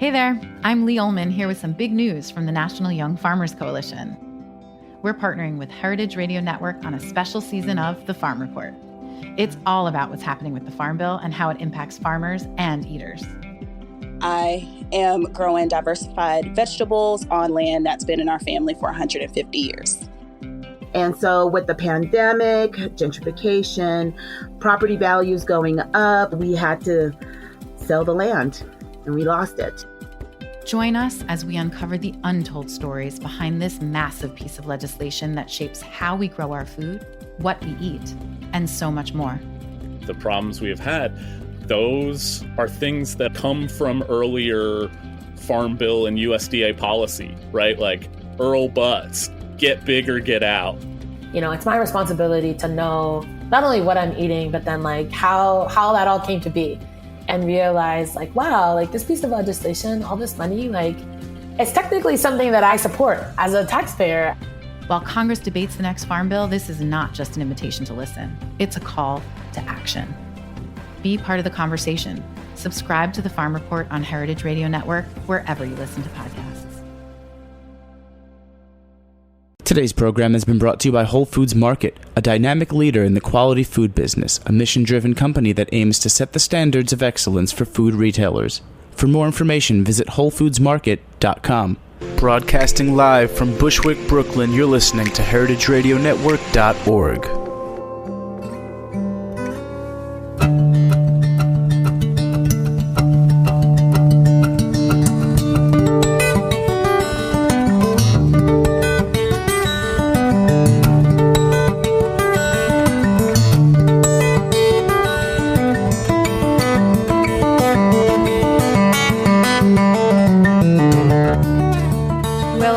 Hey there, I'm Lee Ullman here with some big news from the National Young Farmers Coalition. We're partnering with Heritage Radio Network on a special season of The Farm Report. It's all about what's happening with the Farm Bill and how it impacts farmers and eaters. I am growing diversified vegetables on land that's been in our family for 150 years. And so with the pandemic, gentrification, property values going up, we had to sell the land and we lost it. Join us as we uncover the untold stories behind this massive piece of legislation that shapes how we grow our food, what we eat, and so much more. The problems we have had, those are things that come from earlier Farm Bill and USDA policy, right? Like Earl Butts, get big or get out. You know, it's my responsibility to know not only what I'm eating, but then like how that all came to be. And realize like, wow, like this piece of legislation, all this money, like it's technically something that I support as a taxpayer. While Congress debates the next Farm Bill, this is not just an invitation to listen. It's a call to action. Be part of the conversation. Subscribe to the Farm Report on Heritage Radio Network, wherever you listen to podcasts. Today's program has been brought to you by Whole Foods Market, a dynamic leader in the quality food business, a mission-driven company that aims to set the standards of excellence for food retailers. For more information, visit WholeFoodsMarket.com. Broadcasting live from Bushwick, Brooklyn, you're listening to HeritageRadioNetwork.org.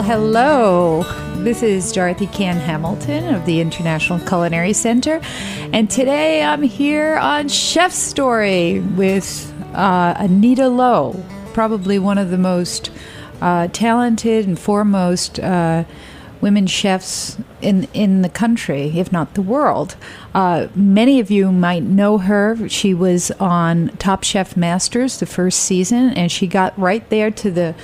Hello, this is Dorothy Cann Hamilton of the International Culinary Center, and today I'm here on Chef Story with Anita Lo, probably one of the most talented and foremost women chefs in the country, if not the world. Many of you might know her. She was on Top Chef Masters the first season, and she got right there to the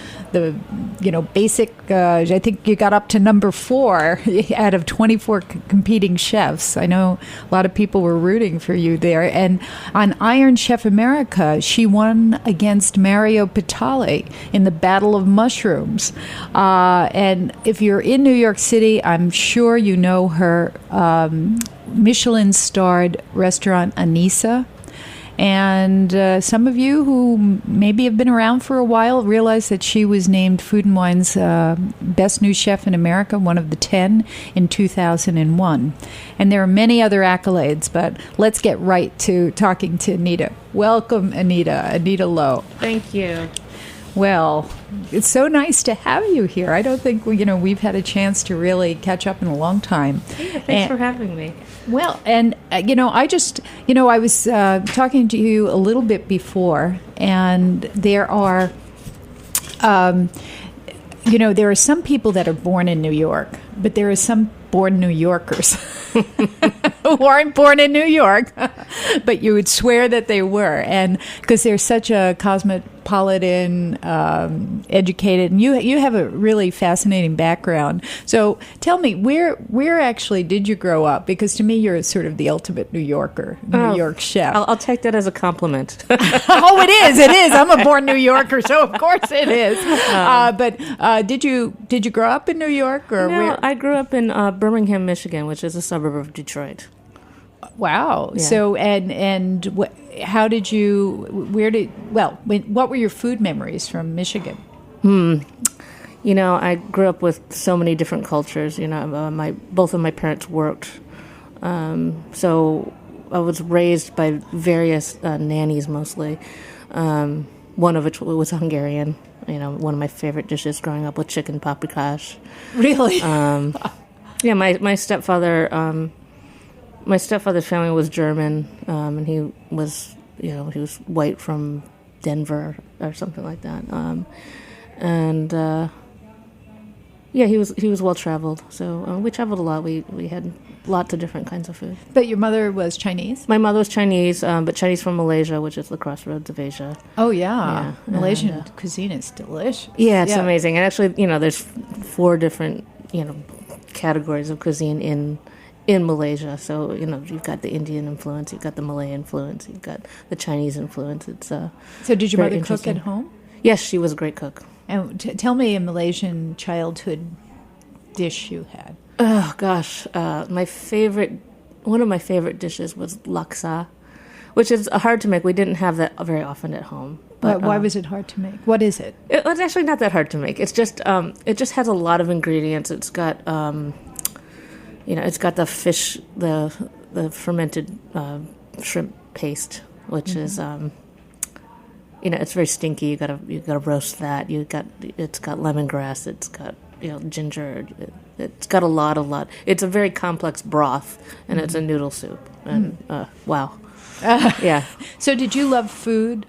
basic. I think you got up to number 4 out of 24 competing chefs. I know a lot of people were rooting for you there. And on Iron Chef America, she won against Mario Batali in the Battle of Mushrooms. And if you're in New York City, I'm sure you know her Michelin-starred restaurant Anisa. And some of you who maybe have been around for a while realize that she was named Food & Wine's Best New Chef in America, one of the 10 in 2001. And there are many other accolades, but let's get right to talking to Anita. Welcome, Anita Lo. Thank you. Well, it's so nice to have you here. I don't think we've had a chance to really catch up in a long time. Yeah, thanks for having me. Well, and I was talking to you a little bit before, and there are, there are some people that are born in New York, but there are some born New Yorkers who aren't born in New York, but you would swear that they were, and because they're such a cosmopolitan, educated, and you have a really fascinating background. So tell me, where actually did you grow up? Because to me, you're sort of the ultimate New Yorker, New York chef. I'll take that as a compliment. Oh, it is. I'm a born New Yorker, so of course it is. But did you grow up in New York, or no, where? I grew up in Birmingham, Michigan, which is a suburb of Detroit. Wow. Yeah. So, what were your food memories from Michigan? I grew up with so many different cultures. Both of my parents worked. So I was raised by various nannies mostly. One of which was Hungarian. One of my favorite dishes growing up with chicken paprikash. Really? Yeah, my stepfather. My stepfather's family was German, and he was white from Denver or something like that. Yeah, he was well traveled. So we traveled a lot. We had lots of different kinds of food. But your mother was Chinese? My mother was Chinese, but Chinese from Malaysia, which is the crossroads of Asia. Oh, yeah. Malaysian cuisine is delicious. Yeah, it's amazing. And actually, there's 4 different, categories of cuisine in Malaysia. So, you've got the Indian influence, you've got the Malay influence, you've got the Chinese influence. It's So did your mother cook at home? Yes, she was a great cook. And tell me a Malaysian childhood dish you had. Oh, gosh. One of my favorite dishes was laksa, which is hard to make. We didn't have that very often at home. But why was it hard to make? What is it? It was actually not that hard to make. It's just it just has a lot of ingredients. It's got it's got the fish, the fermented shrimp paste, which is it's very stinky. You gotta roast that. It's got lemongrass. It's got ginger. It's got a lot. It's a very complex broth, and it's a noodle soup. And wow, yeah. So did you love food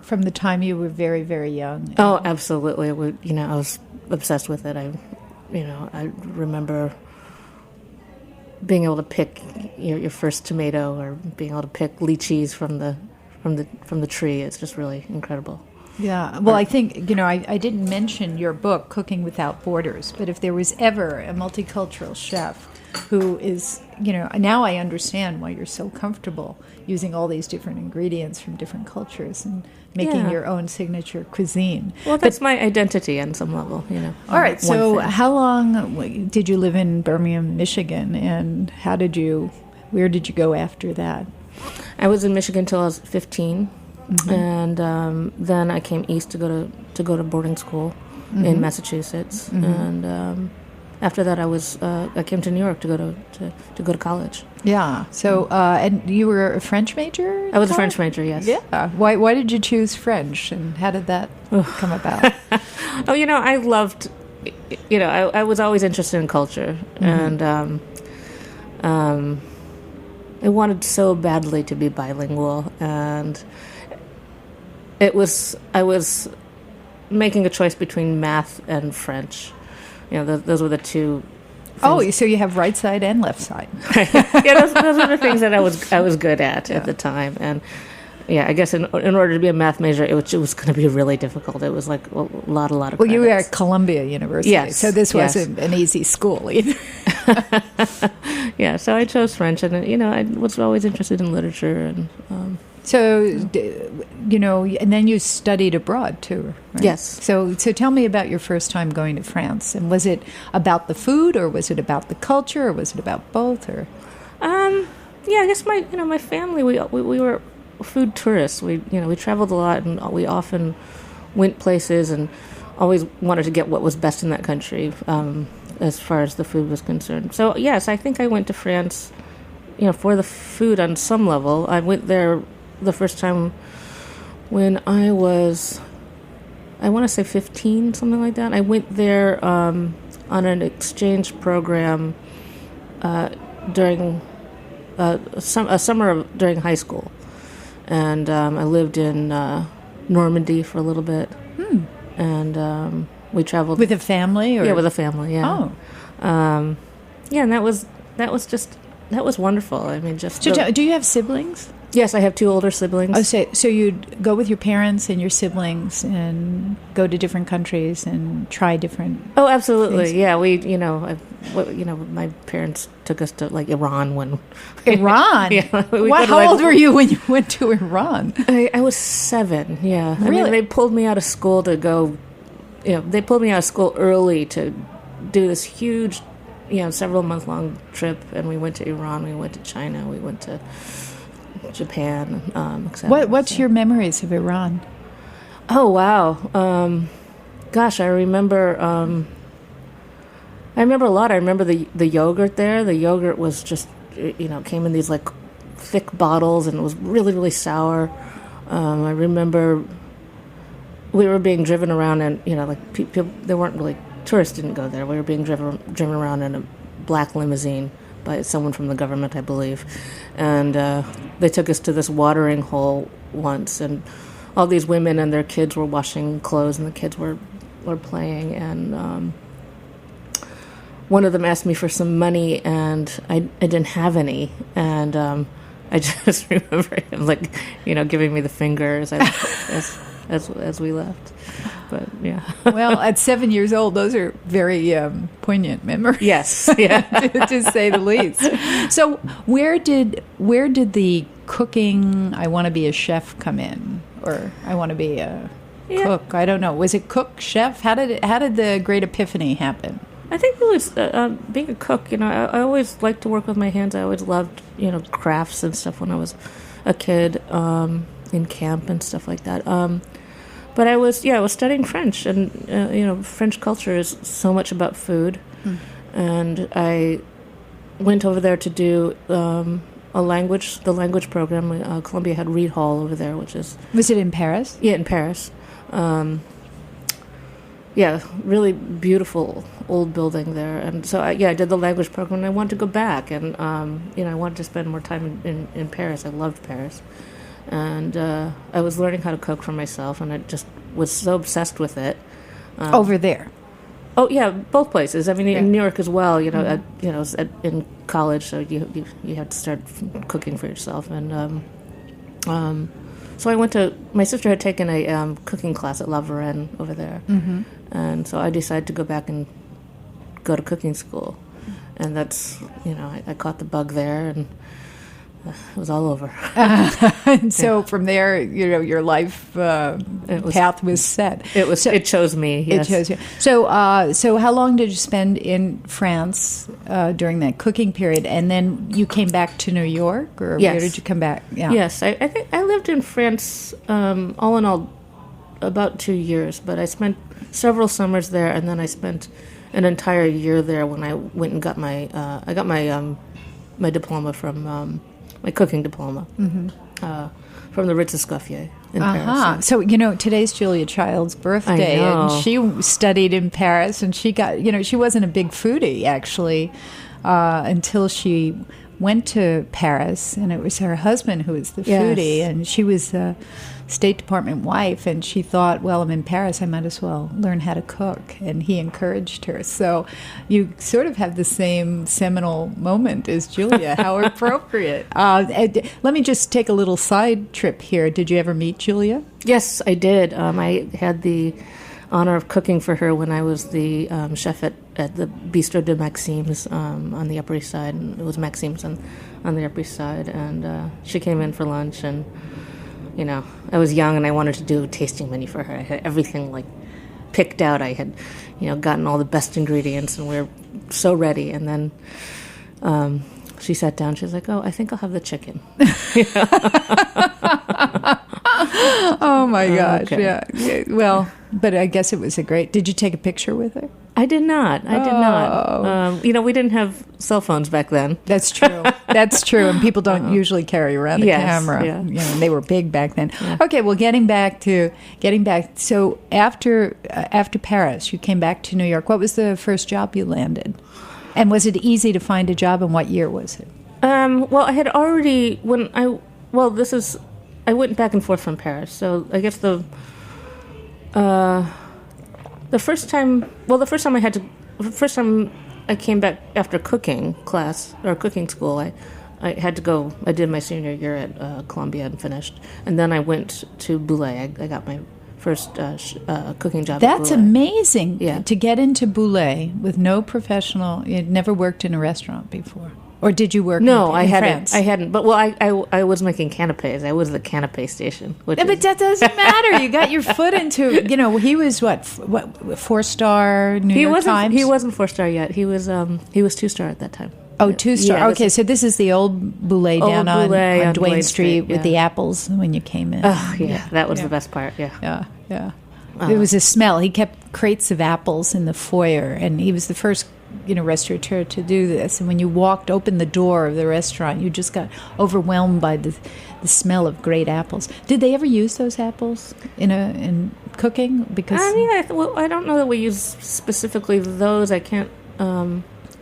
from the time you were very, very young? Oh, absolutely. I was obsessed with it. I remember being able to pick your first tomato, or being able to pick lychees from the tree. It's just really incredible. Yeah. Well, I think, I didn't mention your book, Cooking Without Borders, but if there was ever a multicultural chef who is, now I understand why you're so comfortable using all these different ingredients from different cultures and making your own signature cuisine. Well, that's my identity on some level, All right. So how long did you live in Birmingham, Michigan, and where did you go after that? I was in Michigan until I was 15. And then I came east to go to boarding school in Massachusetts, and after that I came to New York to go to college. Yeah. So and you were a French major? I was a French major. Yes. Yeah. Why did you choose French, and how did that come about? Oh, I loved. I was always interested in culture, and I wanted so badly to be bilingual, and I was making a choice between math and French. Those were the two things. Oh, so you have right side and left side. Yeah, those were the things that I was good at the time. And yeah, I guess in order to be a math major, it was going to be really difficult. It was like a lot of credits. Well, you were at Columbia University, yes, so this wasn't an easy school either. Yeah, so I chose French, and I was always interested in literature and. So, and then you studied abroad too, right? Yes. So tell me about your first time going to France. And was it about the food, or was it about the culture, or was it about both? Or yeah, I guess my family we were food tourists. We traveled a lot, and we often went places and always wanted to get what was best in that country as far as the food was concerned. So yes, I think I went to France, for the food on some level. I went there the first time when I was, I want to say 15, something like that. I went there on an exchange program during a summer during high school, and I lived in Normandy for a little bit, and we traveled with a family. Or? Yeah, with a family. Yeah. Oh. Yeah, and that was wonderful. I mean, just. So do you have siblings? Yes, I have 2 older siblings. Oh, so you'd go with your parents and your siblings and go to different countries and try different. Oh, absolutely. things. Yeah, we, my parents took us to like Iran when. Iran. Yeah. How old were you when you went to Iran? I was 7. Yeah. Really? I mean, they pulled me out of school to go. They pulled me out of school early to do this huge, several month-long trip, and we went to Iran, we went to China, we went to Japan, etc. What's your memories of Iran? Oh, wow. Gosh, I remember a lot. I remember the yogurt there. The yogurt was just, came in these like thick bottles, and it was really, really sour. I remember we were being driven around, and like people, there weren't really tourists didn't go there. We were being driven around in a black limousine by someone from the government, I believe, and they took us to this watering hole once, and all these women and their kids were washing clothes, and the kids were playing, and one of them asked me for some money, and I didn't have any, and I just remember him like, giving me the finger as we left. But yeah. Well, at 7 years old, those are very poignant memories. Yes, yeah, to say the least. So, where did the cooking, I want to be a chef, come in, or I want to be a cook? I don't know. Was it cook, chef? How did the great epiphany happen? I think it was being a cook. I always liked to work with my hands. I always loved crafts and stuff when I was a kid, in camp and stuff like that. But I was studying French, and French culture is so much about food, and I went over there to do the language program. Columbia had Reed Hall over there, which is... Was it in Paris? Yeah, in Paris. Really beautiful old building there, and so I did the language program, and I wanted to go back, and I wanted to spend more time in Paris. I loved Paris. And I was learning how to cook for myself, and I just was so obsessed with it. Over there? Oh yeah, both places. I mean, in New York as well. In college, so you have to start cooking for yourself. And so I went to. My sister had taken a cooking class at La Varenne over there, and so I decided to go back and go to cooking school, and that's I caught the bug there and. It was all over. And so from there, your life path was set. It chose me. Yes. It chose you. So how long did you spend in France during that cooking period? And then you came back to New York, or yes. Where did you come back? Yeah. Yes, I think I lived in France all in all about 2 years, but I spent several summers there, and then I spent an entire year there when I went and got my my diploma from. My cooking diploma from the Ritz Escoffier in Paris. So, today's Julia Child's birthday, and she studied in Paris, and she got, she wasn't a big foodie, actually, until she went to Paris, and it was her husband who was the foodie, and she was a State Department wife, and she thought, well, I'm in Paris, I might as well learn how to cook, and he encouraged her. So you sort of have the same seminal moment as Julia. How appropriate. Let me just take a little side trip here. Did you ever meet Julia? Yes, I did. I had the honor of cooking for her when I was the chef at the Bistro de Maxime's on the Upper East Side. And it was Maxime's on the Upper East Side, and she came in for lunch, and I was young and I wanted to do a tasting menu for her. I had everything picked out. I had, gotten all the best ingredients, and we were so ready. And then she sat down. She was like, "Oh, I think I'll have the chicken." Oh my gosh! Okay. Yeah. Well, but I guess it was a great. Did you take a picture with her? I did not. We didn't have cell phones back then. That's true. That's true. And people don't usually carry around a camera. Yeah. They were big back then. Yeah. Okay. Well, getting back. So after Paris, you came back to New York. What was the first job you landed? And was it easy to find a job? And what year was it? Well, I had already I went back and forth from Paris. So I guess the first time I came back after cooking class or cooking school, I had to go. I did my senior year at Columbia and finished, and then I went to Bouley. I got my first cooking job. That's at Bouley. amazing. Yeah. To get into Bouley with no professional. You'd never worked in a restaurant before. Or did you work? No, in I hadn't. France? I hadn't. But I was making canapes. I was at the canapé station. But that doesn't matter. You got your foot into. He was what 4-star New York Times. He wasn't 4-star yet. He was 2-star at that time. Oh, 2-star. Yeah, okay, so this is the old Bouley down on Duane Street with the apples when you came in. Oh, yeah. That was the best part. Yeah. Yeah. There was a smell. He kept crates of apples in the foyer, and he was the first restaurateur to do this. And when you opened the door of the restaurant, you just got overwhelmed by the smell of great apples. Did they ever use those apples in cooking? Because I don't know that we use specifically those. I can't.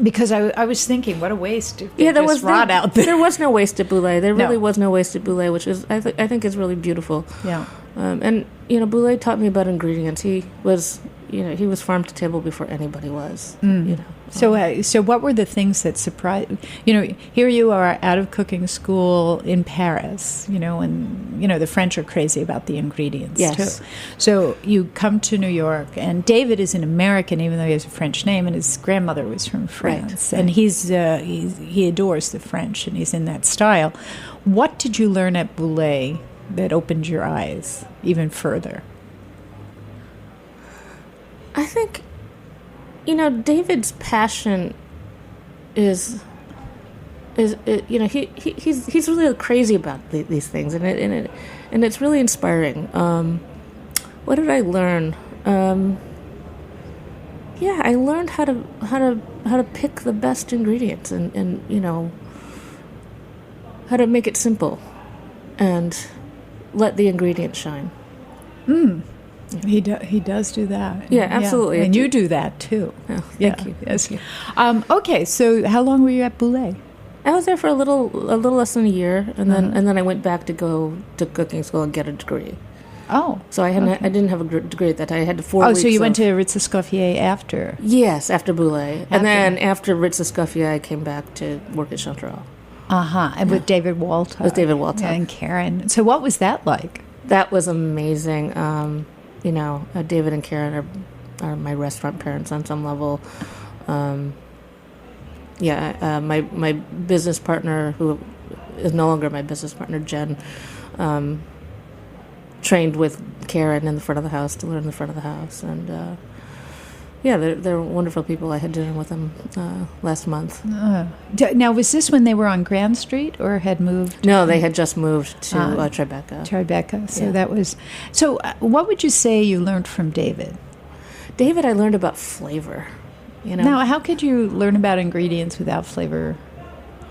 Because I was thinking, what a waste! There was rot out there. There was no waste at Bouley. There really was no waste at Bouley, which is I think is really beautiful. Yeah. And Bouley taught me about ingredients. He was he was farm to table before anybody was. So what were the things that surprised? Here you are out of cooking school in Paris. And the French are crazy about the ingredients too. So you come to New York, and David is an American, even though he has a French name, and his grandmother was from France, and he adores the French, and he's in that style. What did you learn at Bouley that opened your eyes even further? I think, David's passion is he's really crazy about these things, and it's really inspiring. What did I learn? I learned how to pick the best ingredients, and how to make it simple, and let the ingredients shine. He does do that. Yeah, absolutely. And you do that too. Oh, thank you. Yes. Okay, so how long were you at Bouley? I was there for a little less than a year, and then I went back to go to cooking school and get a degree. Oh, so I didn't have a degree at that time. I had 4 weeks. Oh, so you went to Ritz-Escoffier after? Yes, after Bouley, and then after Ritz-Escoffier, I came back to work at Chanterelle. And with David Waltuck. With David Waltuck. And Karen. So what was that like? That was amazing. David and Karen are my restaurant parents on some level. My business partner, who is no longer my business partner, Jen, trained with Karen in the front of the house to learn the front of the house. And they're wonderful people. I had dinner with them last month. Now, was this when they were on Grand Street or had moved? No, they had just moved to Tribeca. Tribeca. So that was. So, what would you say you learned from David? David, I learned about flavor. Now, how could you learn about ingredients without flavor?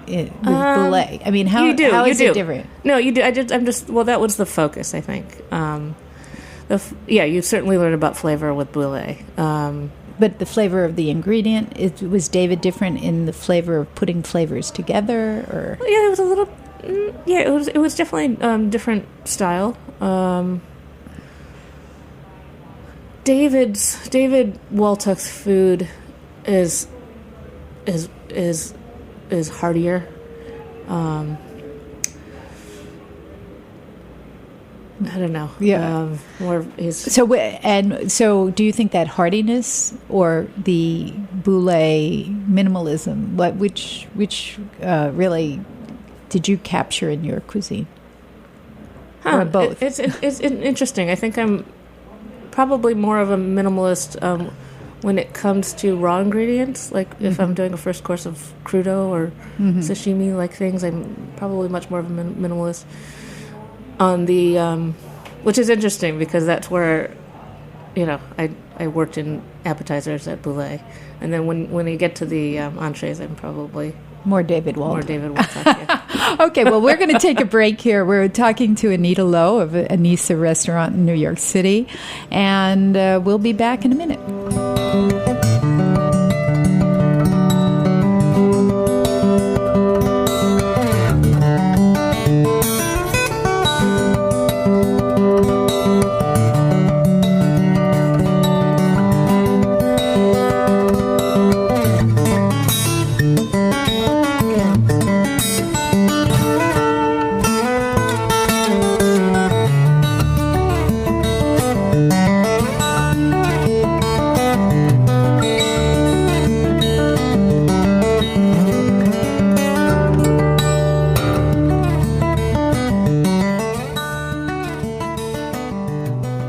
With Bouley, I mean, how is it different? No, you do. That was the focus, I think. You certainly learn about flavor with Bouley. But the flavor of the ingredient, was David different in the flavor of putting flavors together, or? Yeah, it was a little. It was definitely different style. David Waltuck's food is heartier. I don't know. Yeah. So do you think that heartiness or the Bouley minimalism, which really did you capture in your cuisine? Or both? It's interesting. I think I'm probably more of a minimalist when it comes to raw ingredients. Like if I'm doing a first course of crudo or sashimi like things, I'm probably much more of a minimalist. On the, which is interesting because that's where, I worked in appetizers at Bouley, and then when you get to the entrees, I'm probably more David Waltuck. Yeah. Okay, well, we're going to take a break here. We're talking to Anita Lo of Anisa Restaurant in New York City, and we'll be back in a minute.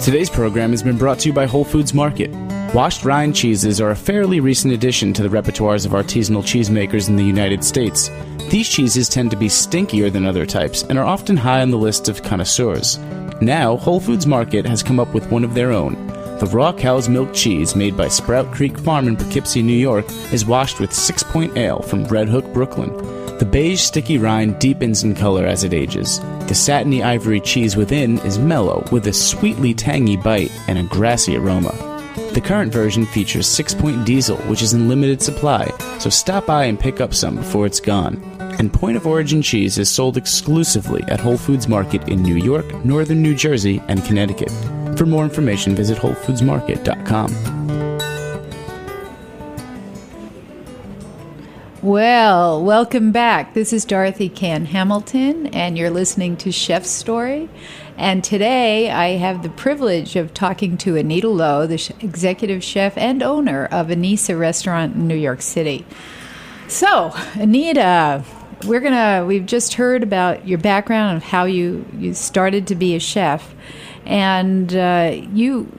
Today's program has been brought to you by Whole Foods Market. Washed rind cheeses are a fairly recent addition to the repertoires of artisanal cheesemakers in the United States. These cheeses tend to be stinkier than other types and are often high on the list of connoisseurs. Now, Whole Foods Market has come up with one of their own. The raw cow's milk cheese made by Sprout Creek Farm in Poughkeepsie, New York, is washed with 6 Point Ale from Red Hook, Brooklyn. The beige, sticky rind deepens in color as it ages. The satiny ivory cheese within is mellow, with a sweetly tangy bite and a grassy aroma. The current version features 6 Point Diesel, which is in limited supply, so stop by and pick up some before it's gone. And Point of Origin cheese is sold exclusively at Whole Foods Market in New York, Northern New Jersey, and Connecticut. For more information, visit WholeFoodsMarket.com. Well, welcome back. This is Dorothy Can Hamilton, and you're listening to Chef's Story. And today I have the privilege of talking to Anita Lo, the executive chef and owner of Anisa restaurant in New York City. So, Anita, we've just heard about your background of how you started to be a chef, and you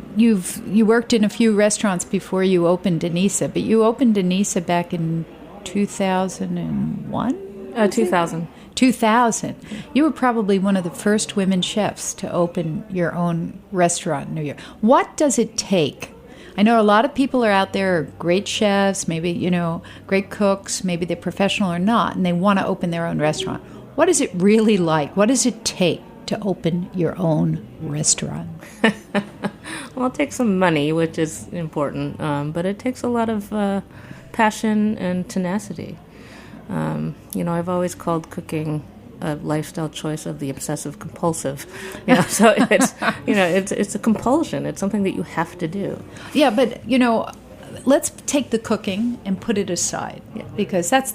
worked in a few restaurants before you opened Anisa, but you opened Anisa back in 2001? 2000. 2000. You were probably one of the first women chefs to open your own restaurant in New York. What does it take? I know a lot of people are out there, great chefs, maybe, great cooks, maybe they're professional or not, and they want to open their own restaurant. What is it really like? What does it take to open your own restaurant? Well, it takes some money, which is important, but it takes a lot of passion and tenacity. I've always called cooking a lifestyle choice of the obsessive compulsive. So it's a compulsion. It's something that you have to do. Yeah, but let's take the cooking and put it aside, because that's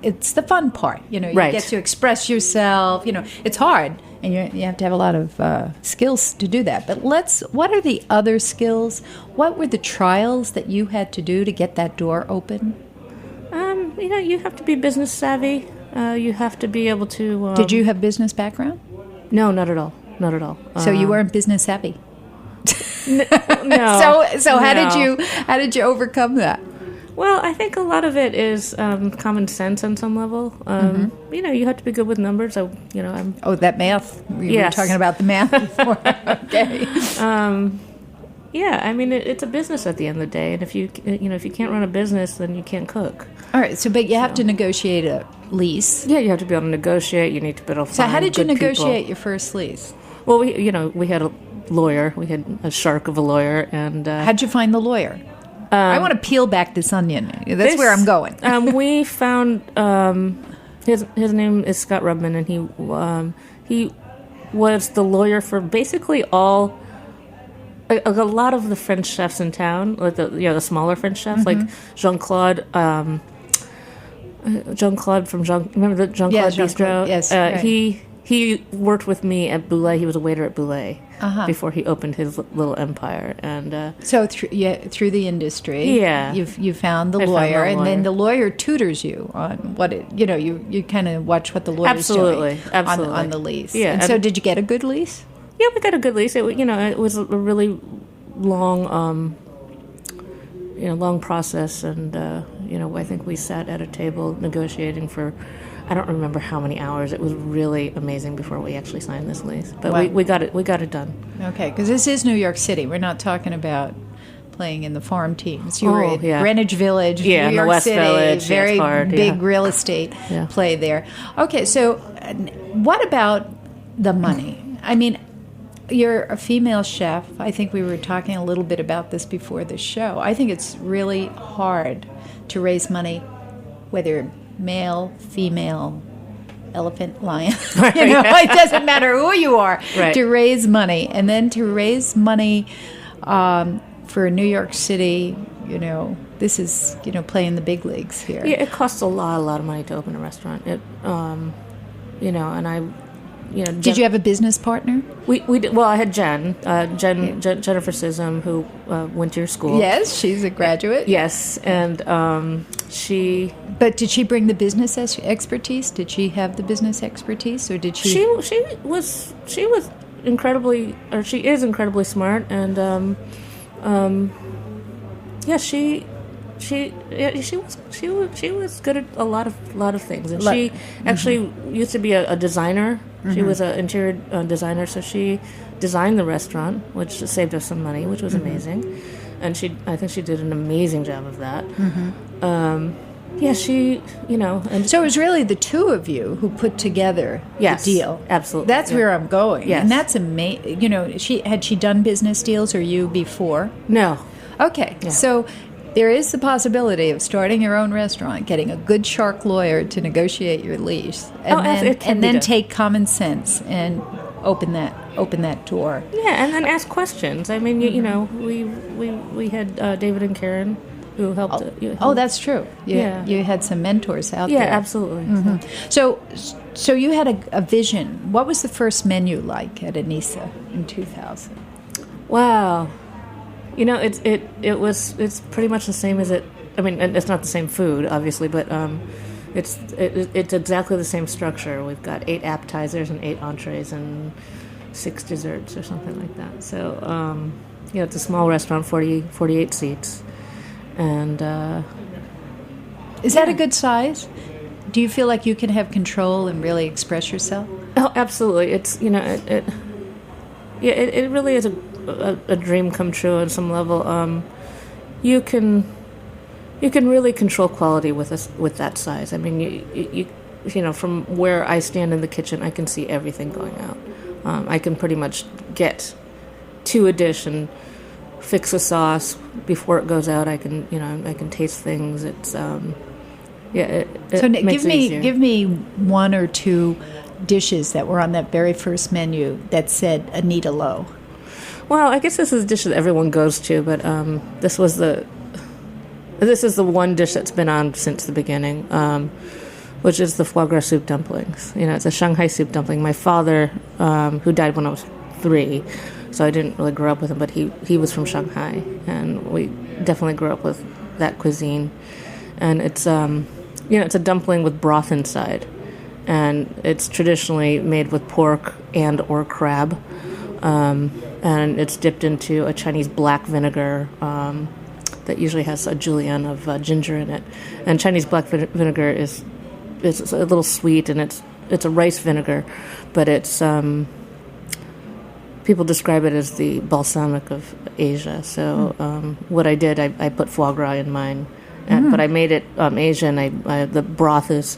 it's the fun part. You right. get to express yourself. It's hard, and you have to have a lot of skills to do that. But what are the other skills? What were the trials that you had to do to get that door open? You have to be business savvy. You have to be able to... Did you have business background? No, not at all. Not at all. So you weren't business savvy? No. So how did you overcome that? Well, I think a lot of it is common sense on some level. You have to be good with numbers. That math. We Yes. were talking about the math before. Okay. It's a business at the end of the day, and if you can't run a business, then you can't cook. All right. But you have to negotiate a lease. Yeah, you have to be able to negotiate. You need to be able to So find how did you good negotiate people. your first lease? Well, we had a lawyer. We had a shark of a lawyer, and how'd you find the lawyer? I want to peel back this onion. That's where I'm going. We found his name is Scott Rubman, and he was the lawyer for basically a lot of the French chefs in town, like the smaller French chefs, like Jean-Claude from remember the Jean-Claude Bistro? Yes, right. He worked with me at Bouley. He was a waiter at Bouley before he opened his little empire. And so through the industry, you found the lawyer, and then the lawyer tutors you on what you kind of watch what the lawyer's doing on the lease. Yeah, and so did you get a good lease? Yeah, we got a good lease. It was a really long long process, and I think we sat at a table negotiating for, I don't remember how many hours. It was really amazing before we actually signed this lease, but wow. we got it done. Okay, because this is New York City. We're not talking about playing in the farm teams. You were at Greenwich Village, New York in the West City, Village. very hard, big real estate play there. Okay, so what about the money? I mean, you're a female chef. I think we were talking a little bit about this before the show. I think it's really hard to raise money, whether male, female, elephant, lion. It doesn't matter who you are, to raise money. And then to raise money for New York City, this is, playing the big leagues here. Yeah, it costs a lot of money to open a restaurant. It, and I... did you have a business partner? We did, well, I had Jennifer Sism, who went to your school. Yes, she's a graduate. Yes, and she. But did she bring the business expertise? Did she have the business expertise, or did she? She was incredibly, or she is incredibly smart, and she was good at a lot of things, and she actually used to be a designer. She was an interior designer, so she designed the restaurant, which saved us some money, which was amazing. And I think she did an amazing job of that. And so it was really the two of you who put together the deal. Absolutely. That's where I'm going. Yes. And that's amazing. Had she done business deals or you before? No. Okay. Yeah. So there is the possibility of starting your own restaurant, getting a good shark lawyer to negotiate your lease, and then take common sense and open that door. Yeah, and then ask questions. I mean, we had David and Karen who helped. That's true. You had some mentors out there. Yeah, absolutely. So you had a vision. What was the first menu like at Anisa in 2000? Wow, it's pretty much the same as it. I mean, it's not the same food, obviously, but it's exactly the same structure. We've got 8 appetizers and 8 entrees and 6 desserts or something like that. So it's a small restaurant, 48 seats, and is that a good size? Do you feel like you can have control and really express yourself? Oh, absolutely. It's it really is a dream come true on some level. You can really control quality with that size. I mean, you from where I stand in the kitchen, I can see everything going out. I can pretty much get to a dish and fix a sauce before it goes out. I can taste things. It's give me 1 or 2 dishes that were on that very first menu that said Anita Lo. Well, I guess this is a dish that everyone goes to, but this is the one dish that's been on since the beginning, which is the foie gras soup dumplings. It's a Shanghai soup dumpling. My father, who died when I was 3, so I didn't really grow up with him, but he was from Shanghai, and we definitely grew up with that cuisine. And it's it's a dumpling with broth inside, and it's traditionally made with pork and or crab, and it's dipped into a Chinese black vinegar that usually has a julienne of ginger in it. And Chinese black vinegar is a little sweet, and it's a rice vinegar, but it's people describe it as the balsamic of Asia. So what I did, I put foie gras in mine, but I made it Asian. The broth is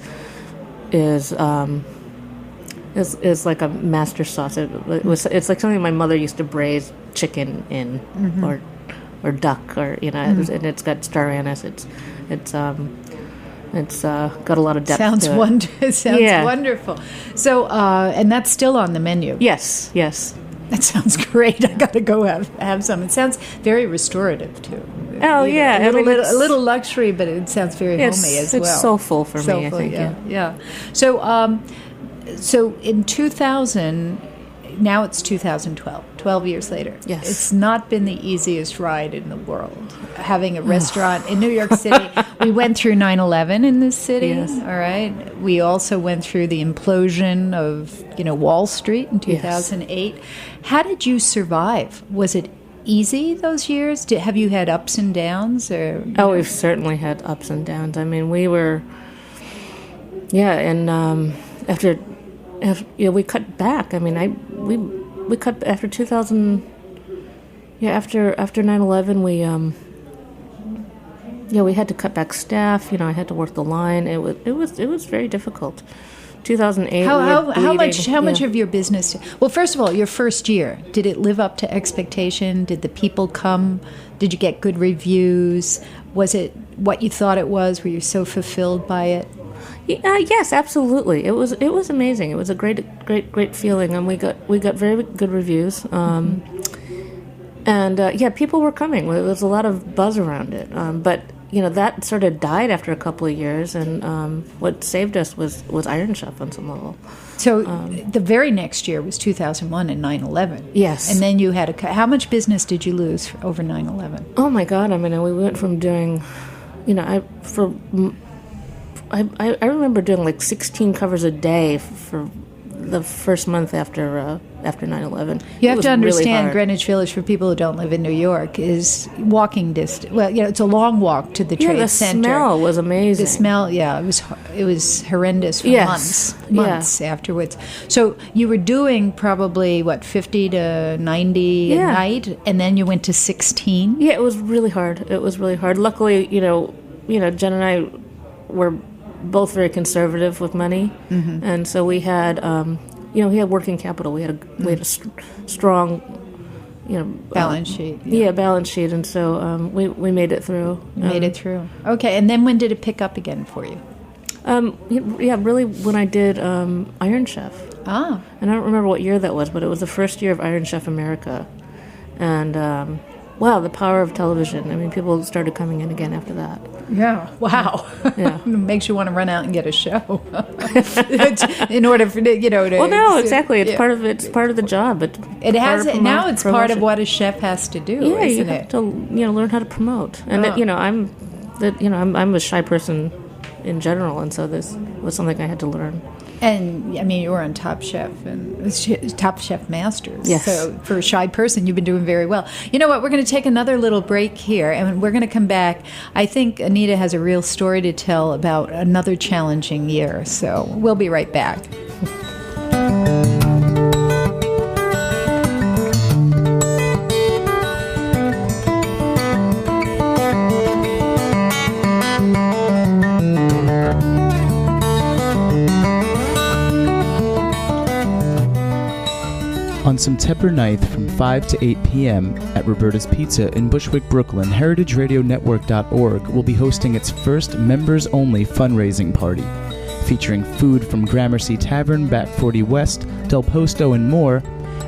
like a master sauce. It's like something my mother used to braise chicken in, or duck, or and it's got star anise. It's got a lot of depth. Sounds to it. Sounds wonderful. So and that's still on the menu. Yes. That sounds great. I got to go have some. It sounds very restorative too. Oh yeah, a little luxury, but it sounds very homey as well. It's soulful for me. I think. Yeah. So in 2000, now it's 2012. 12 years later. Yes. It's not been the easiest ride in the world. Having a restaurant in New York City. We went through 9/11 in this city. Yes. All right. We also went through the implosion of, Wall Street in 2008. Yes. How did you survive? Was it easy those years? Have you had ups and downs? We've certainly had ups and downs. I mean, we were, and after we cut back. I mean, we cut after 2000. Yeah, after 9/11, we had to cut back staff. I had to work the line. It was very difficult. 2008. How much of your business? Well, first of all, your first year, did it live up to expectation? Did the people come? Did you get good reviews? Was it what you thought it was? Were you so fulfilled by it? Yes, absolutely. It was amazing. It was a great feeling, and we got very good reviews. And people were coming. There was a lot of buzz around it. But that sort of died after a couple of years, and what saved us was Iron Chef on some level. So the very next year was 2001 and 9/11. Yes. And then you had how much business did you lose over 9/11? Oh my God! I mean, we went from doing, I remember doing like 16 covers a day for the first month after 9/11. You have to understand really Greenwich Village, for people who don't live in New York, is walking distance. Well, it's a long walk to the Trade Center. The smell was amazing. The smell, it was horrendous for months afterwards. So you were doing probably 50 to 90 a night, and then you went to 16. Yeah, it was really hard. Luckily, Jen and I were both very conservative with money, and so we had, we had working capital. We had a strong, balance sheet. Balance sheet, and so we made it through. Okay, and then when did it pick up again for you? Really when I did Iron Chef. Ah, and I don't remember what year that was, but it was the first year of Iron Chef America, and wow, the power of television. I mean, people started coming in again after that. Yeah. Wow. Yeah. It makes you want to run out and get a show in order for to. Well, no, exactly. It's part of the job. It has now. It's part of what a chef has to do. Yeah, isn't you have to learn how to promote. And I'm a shy person in general, and so this was something I had to learn. And I mean, you were on Top Chef and Top Chef Masters. Yes. So for a shy person, you've been doing very well. You know what? We're going to take another little break here, and we're going to come back. I think Anita has a real story to tell about another challenging year. So we'll be right back. On September 9th from 5 to 8 p.m. at Roberta's Pizza in Bushwick, Brooklyn, heritageradionetwork.org will be hosting its first members-only fundraising party, featuring food from Gramercy Tavern, Back 40 West, Del Posto, and more,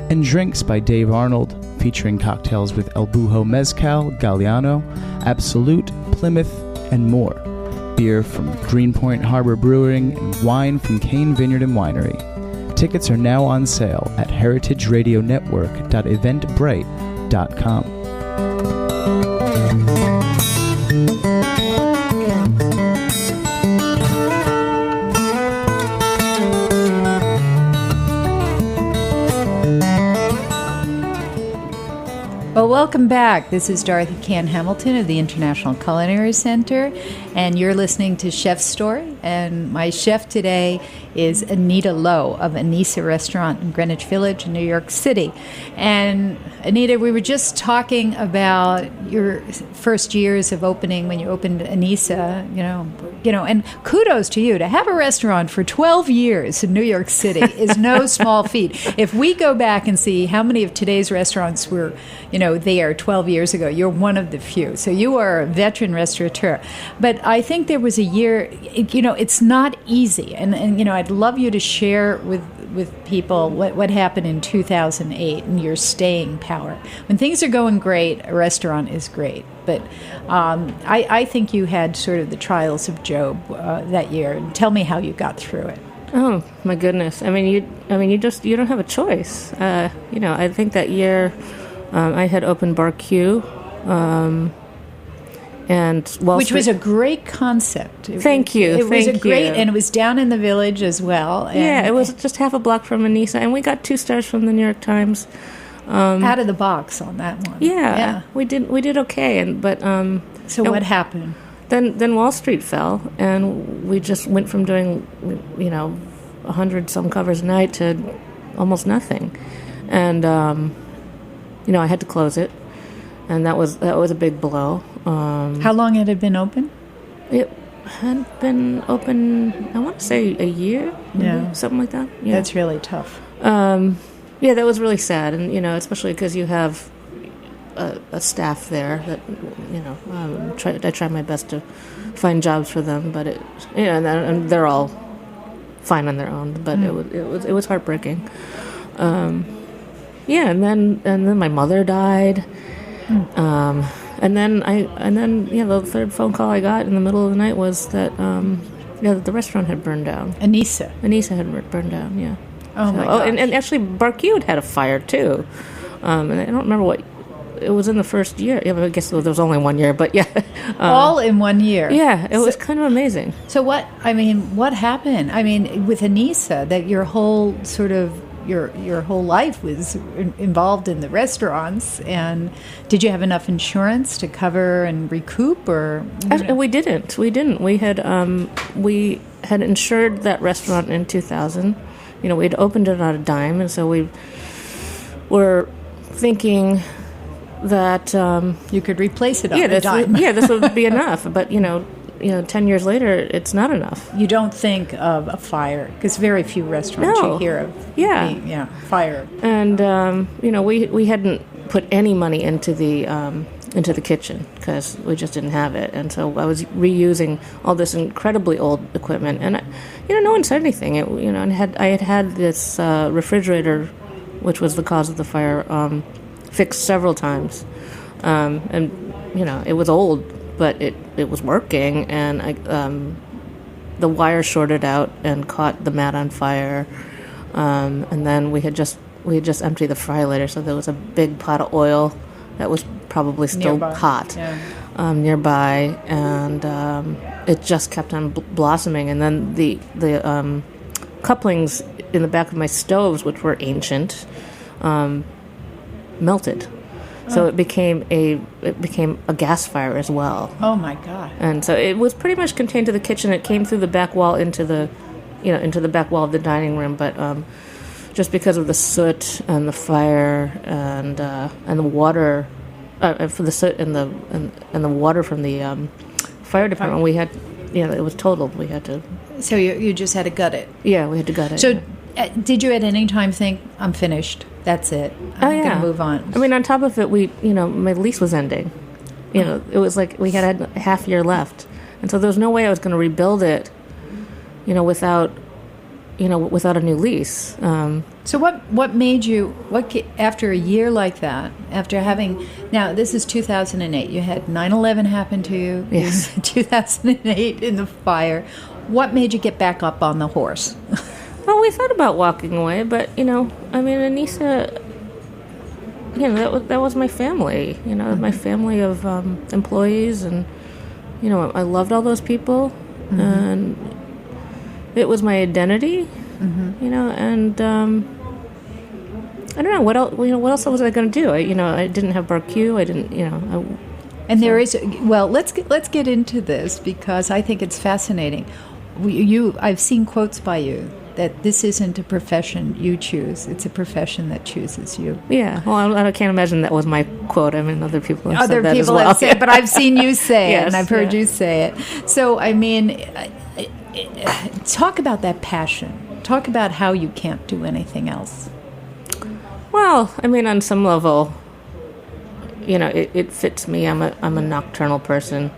and drinks by Dave Arnold, featuring cocktails with El Bujo Mezcal, Galliano, Absolute, Plymouth, and more, beer from Greenpoint Harbor Brewing, and wine from Cane Vineyard and Winery. Tickets are now on sale at heritageradionetwork.eventbrite.com. Well, welcome back. This is Dorothy Cann Hamilton of the International Culinary Center, and you're listening to Chef's Story. And my chef today is Anita Lo of Anisa Restaurant in Greenwich Village in New York City. And Anita, we were just talking about your first years of opening when you opened Anisa, and kudos to you. To have a restaurant for 12 years in New York City is no small feat. If we go back and see how many of today's restaurants were, there 12 years ago, you're one of the few. So you are a veteran restaurateur. But I think there was a year, it's not easy. And I'd love you to share with people what happened in 2008 and your staying power. When things are going great, a restaurant is great. But I think you had sort of the trials of Job that year. Tell me how you got through it. Oh my goodness! you don't have a choice. I think that year I had opened Bar Q, and which was a great concept. Thank you. It was great, and it was down in the Village as well. And it was just half a block from Anisa, and we got 2 stars from the New York Times. Out of the box on that one. Yeah. We did okay, So what happened? Then Wall Street fell, and we just went from doing 100 some covers a night to almost nothing, and I had to close it, and that was a big blow. How long had it been open? It had been open, I want to say a year, something like that. Yeah. That's really tough. Yeah, that was really sad, and especially because you have a staff there that I try my best to find jobs for them, but and they're all fine on their own, but it was heartbreaking. And then my mother died. And then the third phone call I got in the middle of the night was that the restaurant had burned down. Anisa had burned down. Yeah. Oh my gosh. And actually Bar Q had a fire too. And I don't remember what it was in the first year. Yeah, I guess there was only 1 year, but yeah. All in 1 year. Yeah, it was kind of amazing. So what happened? I mean, with Anisa, that your whole sort of your whole life was involved in the restaurants, and did you have enough insurance to cover and recoup, or? We didn't. We had insured that restaurant in 2000. We'd opened it on a dime, and so we were thinking that you could replace it on a dime. This would be enough. But 10 years later, it's not enough. You don't think of a fire, because very few restaurants you hear of. Fire. And we hadn't put any money into the kitchen because we just didn't have it, and so I was reusing all this incredibly old equipment, and no one said anything. I had this refrigerator, which was the cause of the fire, fixed several times. And, it was old, but it was working, and the wire shorted out and caught the mat on fire. And then we had just emptied the fryer later, so there was a big pot of oil that was probably still hot nearby, and it just kept on blossoming. And then the couplings in the back of my stoves, which were ancient, melted. So it became a gas fire as well. Oh my God! And so it was pretty much contained to the kitchen. It came through the back wall into the back wall of the dining room. But just because of the soot and the fire and the water, for the soot and the water from the fire department, we had, it was totaled. We had to. So you just had to gut it. Yeah, we had to gut it. So did you at any time think, I'm finished? That's it. I'm going to move on. I mean, on top of it, my lease was ending. It was like we had a half year left. And so there was no way I was going to rebuild it, without a new lease. So what made you, after a year like that, after having, now this is 2008, you had 9/11 happen to you, yes. 2008 in the fire. What made you get back up on the horse? Well, we thought about walking away, but, Anissa, that was my family, my family of employees, and, I loved all those people, and it was my identity, and I don't know, what else was I going to do? I didn't have barbecue, I didn't, And there is, let's get into this, because I think it's fascinating. I've seen quotes by you that this isn't a profession you choose; it's a profession that chooses you. Yeah, well, I can't imagine that was my quote. I mean, other people have said that as well. Have said, but I've seen you say yes, it, and I've heard you say it. So, I mean, talk about that passion. Talk about how you can't do anything else. Well, I mean, on some level, it fits me. I'm a nocturnal person,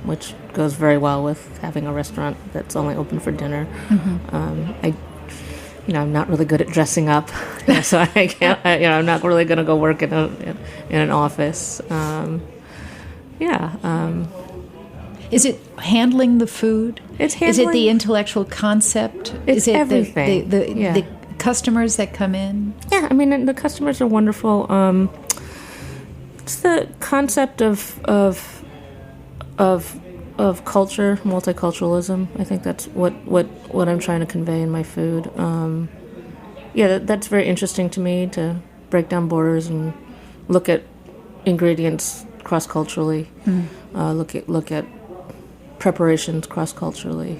which goes very well with having a restaurant that's only open for dinner. I'm not really good at dressing up, so I can't. I'm not really going to go work in an office. Is it handling the food? It's handling. Is it the intellectual concept? It's Is it everything. The customers that come in? Yeah, I mean, the customers are wonderful. It's the concept of culture, multiculturalism. I think that's what I'm trying to convey in my food. That's very interesting to me, to break down borders and look at ingredients cross-culturally. Look at preparations cross-culturally.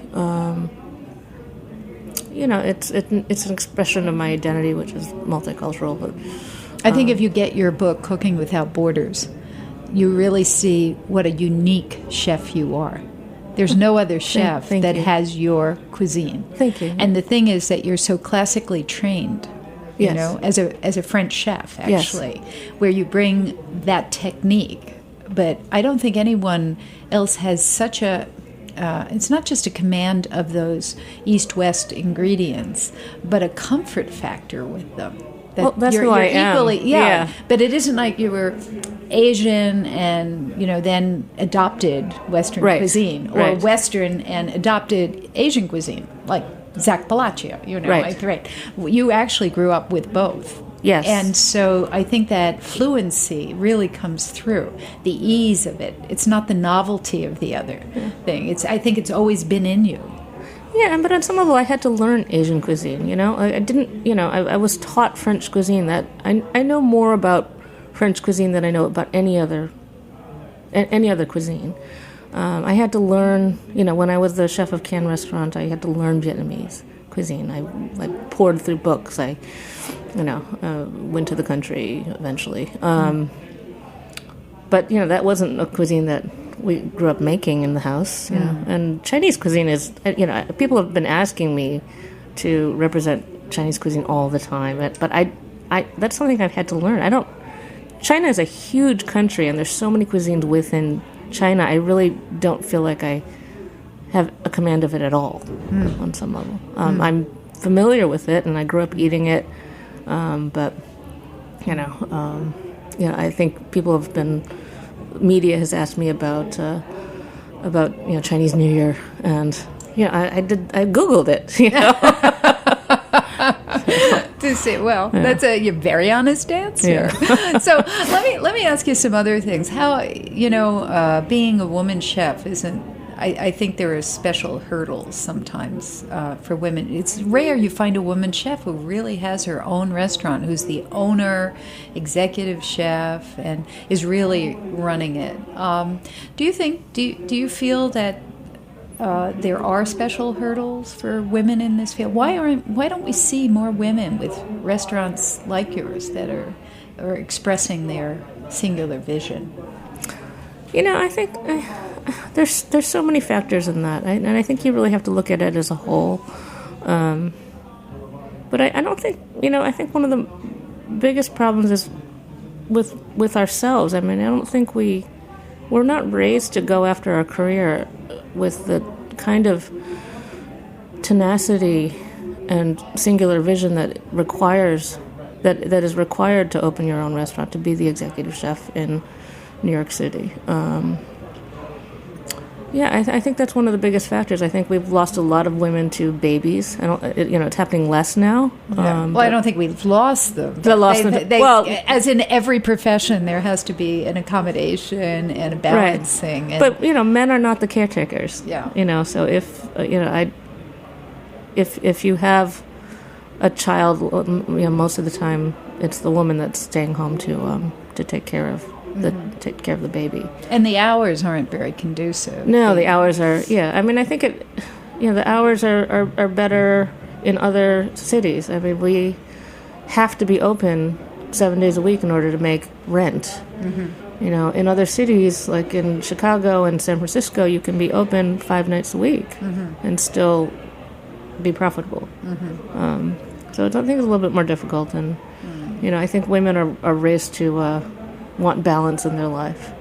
It's an expression of my identity, which is multicultural. But I think if you get your book, Cooking Without Borders, you really see what a unique chef you are. There's no other chef that has your cuisine. Thank you. And the thing is that you're so classically trained, yes. as a French chef, actually, where you bring that technique. But I don't think anyone else has such a... it's not just a command of those East-West ingredients, but a comfort factor with them. That's who I am. Equally, yeah. But it isn't like you were Asian and then adopted Western cuisine, or Western and adopted Asian cuisine, like Zach Palacio. Right. You actually grew up with both. Yes. And so I think that fluency really comes through, the ease of it. It's not the novelty of the other thing. I think it's always been in you. Yeah, but on some level, I had to learn Asian cuisine. I didn't. I was taught French cuisine. That I know more about French cuisine than I know about any other cuisine. I had to learn. When I was the chef of Cannes restaurant, I had to learn Vietnamese cuisine. I poured through books. I went to the country eventually. But that wasn't a cuisine that we grew up making in the house. And Chinese cuisine is, people have been asking me to represent Chinese cuisine all the time, but I that's something I've had to learn. China is a huge country, and there's so many cuisines within China. I really don't feel like I have a command of it at all on some level. I'm familiar with it, and I grew up eating it, but I think media has asked me about Chinese New Year, and I Googled it. To say, well, that's a very honest answer. Yeah. So let me ask you some other things. How being a woman chef isn't. I think there are special hurdles sometimes for women. It's rare you find a woman chef who really has her own restaurant, who's the owner, executive chef, and is really running it. Do you feel that there are special hurdles for women in this field? Why don't we see more women with restaurants like yours that are expressing their singular vision? I think there's so many factors in that, and I think you really have to look at it as a whole. But I don't think I think one of the biggest problems is with ourselves. I mean, I don't think we're not raised to go after our career with the kind of tenacity and singular vision that is required to open your own restaurant, to be the executive chef in New York City. I think that's one of the biggest factors. I think we've lost a lot of women to babies. It's happening less now. I don't think we've lost them. As in every profession, there has to be an accommodation and a balancing. Right. But men are not the caretakers. Yeah. So if you have a child, most of the time it's the woman that's staying home to take care of the baby. And the hours aren't very conducive. No, the hours are, I mean, I think the hours are better in other cities. I mean, we have to be open 7 days a week in order to make rent. Mm-hmm. In other cities, like in Chicago and San Francisco, you can be open 5 nights a week and still be profitable. Mm-hmm. So I think it's a little bit more difficult. And, I think women are raised to want balance in their life,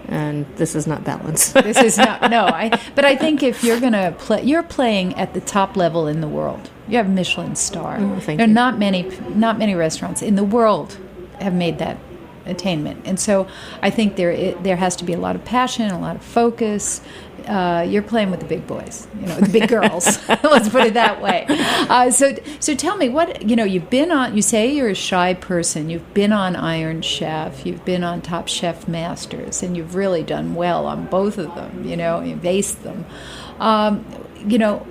and this is not balance. This is not. No, but I think if you're going to play, you're playing at the top level in the world. You have a Michelin star. There are not many restaurants in the world have made that attainment, and so I think there has to be a lot of passion, a lot of focus. You're playing with the big boys, the big girls. Let's put it that way. So tell me, what you've been on. You say you're a shy person. You've been on Iron Chef. You've been on Top Chef Masters, and you've really done well on both of them. You've aced them.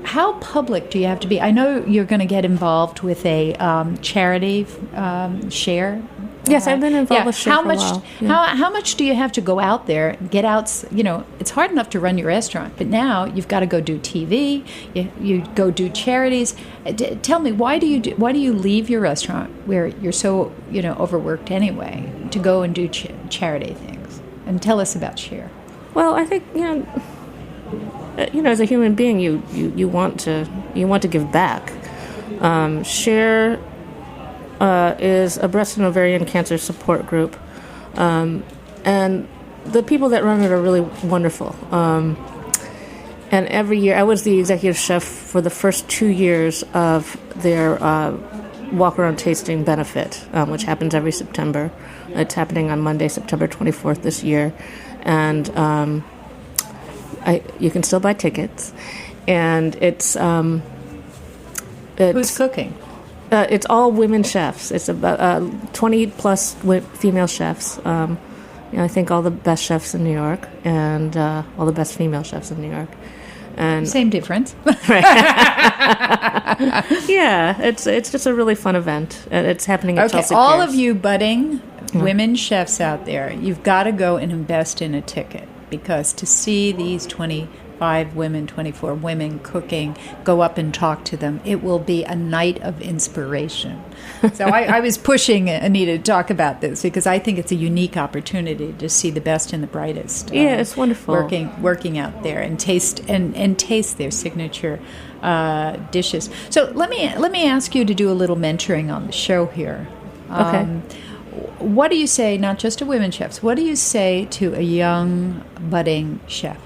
How public do you have to be? I know you're going to get involved with a charity share. Yes, I've been involved with Share for a while. How much do you have to go out there, get out? It's hard enough to run your restaurant, but now you've got to go do TV. You go do charities. Tell me, why do you leave your restaurant where you're so overworked anyway to go and do charity things? And tell us about Share. Well, I think as a human being, you want to give back. Share is a breast and ovarian cancer support group, and the people that run it are really wonderful. And every year, I was the executive chef for the first 2 years of their walk-around tasting benefit, which happens every September. It's happening on Monday, September 24th this year, and you can still buy tickets. And it's who's cooking? It's all women chefs. It's about 20-plus female chefs. I think all the best chefs in New York and all the best female chefs in New York. And same difference. Right. Yeah, it's just a really fun event. It's happening at Chelsea all Piers. of you budding women chefs out there, you've got to go and invest in a ticket, because to see these 25 women, 24 women cooking, go up and talk to them, it will be a night of inspiration. So I was pushing Anita to talk about this because I think it's a unique opportunity to see the best and the brightest. It's wonderful. Working out there and taste their signature dishes. So let me ask you to do a little mentoring on the show here. Okay. What do you say, not just to women chefs, what do you say to a young budding chef?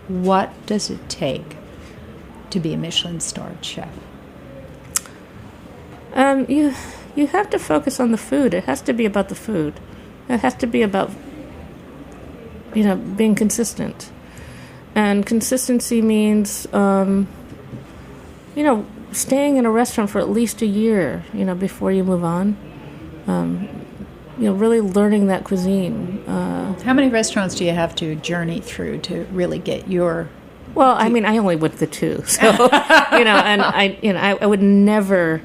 What does it take to be a Michelin-starred chef? You have to focus on the food. It has to be about the food. It has to be about, being consistent. And consistency means, staying in a restaurant for at least a year, before you move on. Really learning that cuisine. How many restaurants do you have to journey through to really get your... Well, I only went to 2, so, and I would never,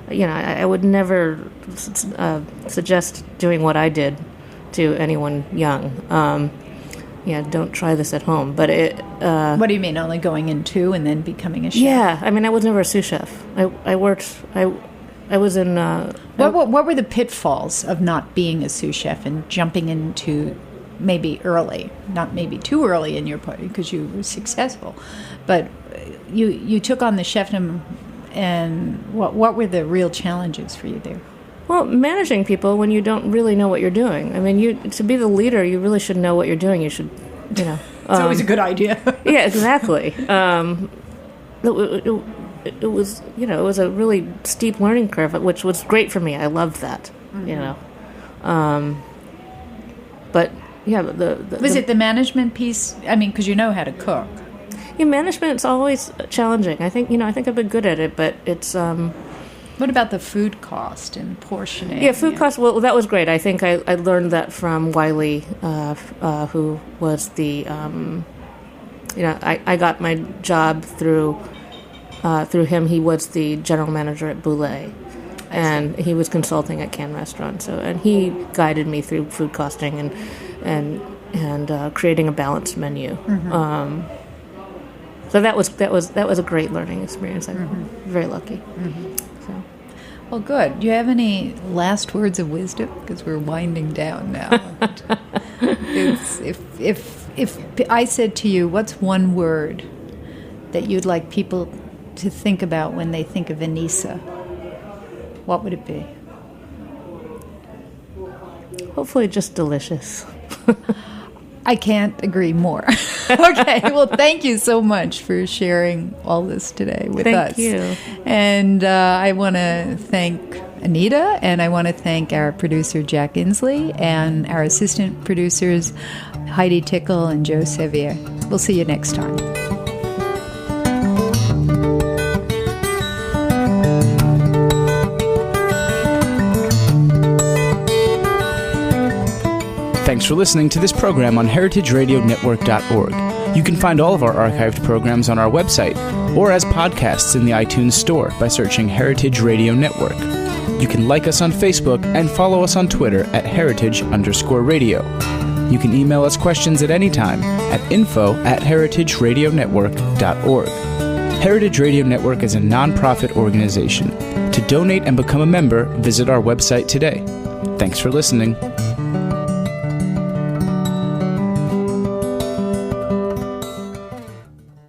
I would never suggest doing what I did to anyone young. Don't try this at home. But what do you mean, only going in 2 and then becoming a chef? Yeah, I was never a sous chef. I was in... What were the pitfalls of not being a sous chef and jumping into maybe early, not maybe too early in your party because you were successful, but you took on the chefdom, and what were the real challenges for you there? Well, managing people when you don't really know what you're doing. To be the leader, you really should know what you're doing. You should, It's always a good idea. Yeah, exactly. It was, it was a really steep learning curve, which was great for me. I loved that, But yeah, was it the management piece? Because you know how to cook. Yeah, management's always challenging. I think I've been good at it, but it's. What about the food cost and portioning? Yeah, food cost. Well, that was great. I think I learned that from Wiley, who was the. I got my job through him. He was the general manager at Bouley, and he was consulting at Cannes Restaurant. And he guided me through food costing and creating a balanced menu. Mm-hmm. So that was a great learning experience. I'm very lucky. Mm-hmm. So. Well, good. Do you have any last words of wisdom? Because we're winding down now. If I said to you, what's one word that you'd like people to think about when they think of Anissa, what would it be? Hopefully just delicious. I can't agree more. Okay, well, thank you so much for sharing all this today with us. Thank you. And I want to thank Anita, and I want to thank our producer, Jack Inslee, and our assistant producers, Heidi Tickle and Joe Sevier. We'll see you next time. Thanks for listening to this program on heritageradionetwork.org. You can find all of our archived programs on our website or as podcasts in the iTunes Store by searching Heritage Radio Network. You can like us on Facebook and follow us on Twitter at @heritage_radio. You can email us questions at any time at info@heritageradionetwork.org. Heritage Radio Network is a nonprofit organization. To donate and become a member, visit our website today. Thanks for listening.